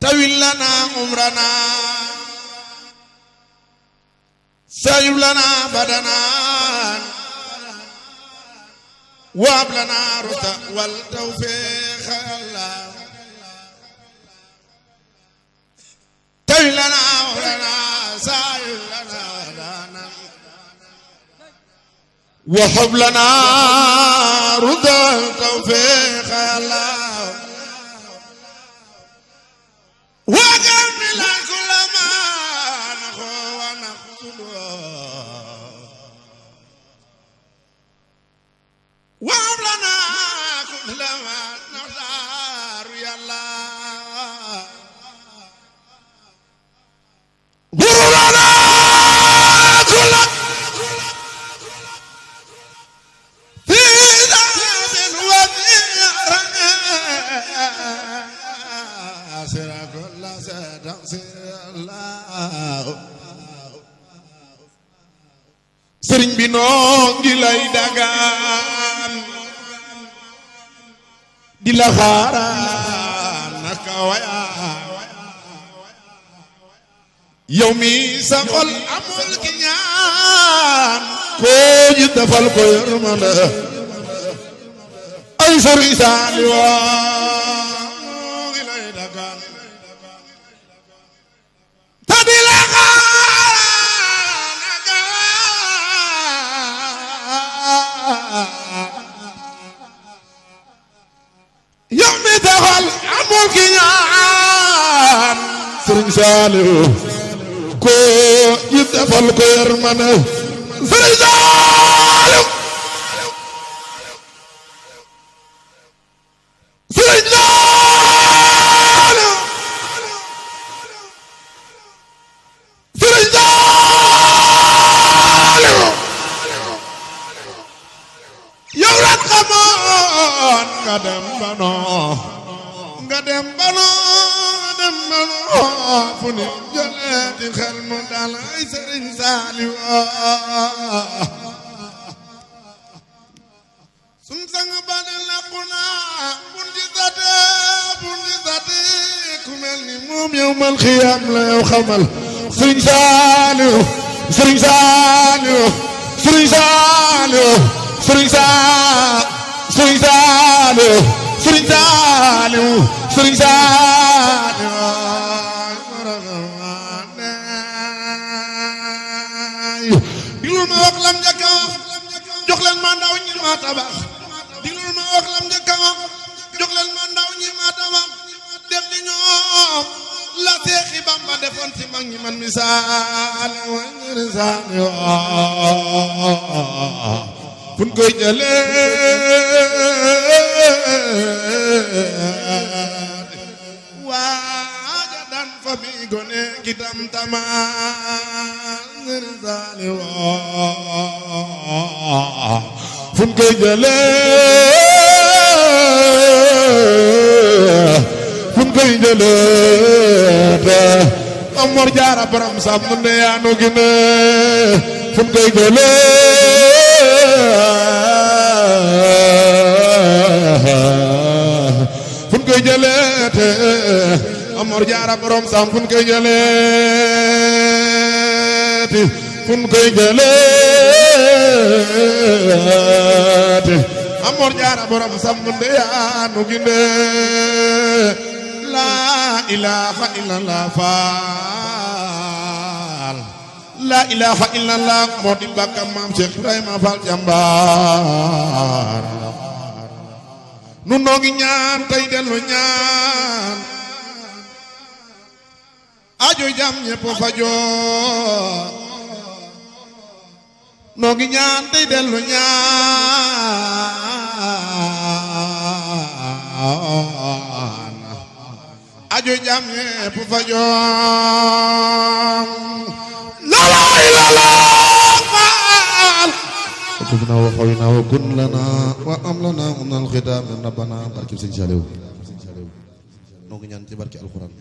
طويل لنا عمرنا سيب لنا بدنا وهب لنا رشدا والتوفيق الله طويل لنا عمرنا سيب لنا بدنا وهب لنا رشدا والتوفيق الله وقرن لنا كل ما نخو ونخذل وهب لنا كل ما نختار يا الله غفر لنا كل في ذنب وفي رنة sëriñ bi noo ngi lay dagaan di la xaaraan naka waya yow mi sa xol amul ki ñaan koo ji defal ko yërmande ay sëriñ Saaliw yow mi taxal amul ki ñaan Sëriñ Saaliw ko yi defal ko yërmande Sëriñ Saaliw Sëriñ Saaliw Sëriñ Saaliw yow lan xamoon nga dem banoo nga dem banoo fu ni jëlee di xel mu dal ay Sëriñ Saaliw sum sang ba ne làqu naa bun di sate ku mel ni moom yow mal xiyaam la yow xamal Sëriñ Saaliw Sëriñ Saaliw Sëriñ Saaliw Sëriñ Saaliw Sëriñ Saaliw Sëriñ Saaliw Sëriñ Saaliw diglul ma wax lam njëkk a wax jox leen ma ndaw ñi ma tabax diglul ma wax lam njëkk a wax jox leen ma ndaw ñi ma tabax def di ñoom la Seexi Bamba defoon ci mag ñi man misaal fun koy jëlee waaja dan fa mi gone gi tam tamaan Saaliw fun koy jëlee fun koy jëlee Amor Jaara borom sam nu ndeyaanu gi ne fun koy jëlee fun koy jëleete Amor Jaara borom sam fun koy jëleete fun koy jëleete Amor Jaara borom sam nu ndeyaanu gi ne la ilaha illallah faal la ilaha illallah moo di bàkkam maam Cheikh Ibrahima Fall jàmbaar nu noo ngi ñaan tey dellu ñaan ajo jam ñépp fajoo noo ngi ñaan tey dellu ñaan ajo jam ñépp fajoo la ilaha وكنا وخوينا وكن لنا وأم لنا من الختام من ربنا barke Sëriñ Saaliw noo ngi ñaan ci barke alxuraan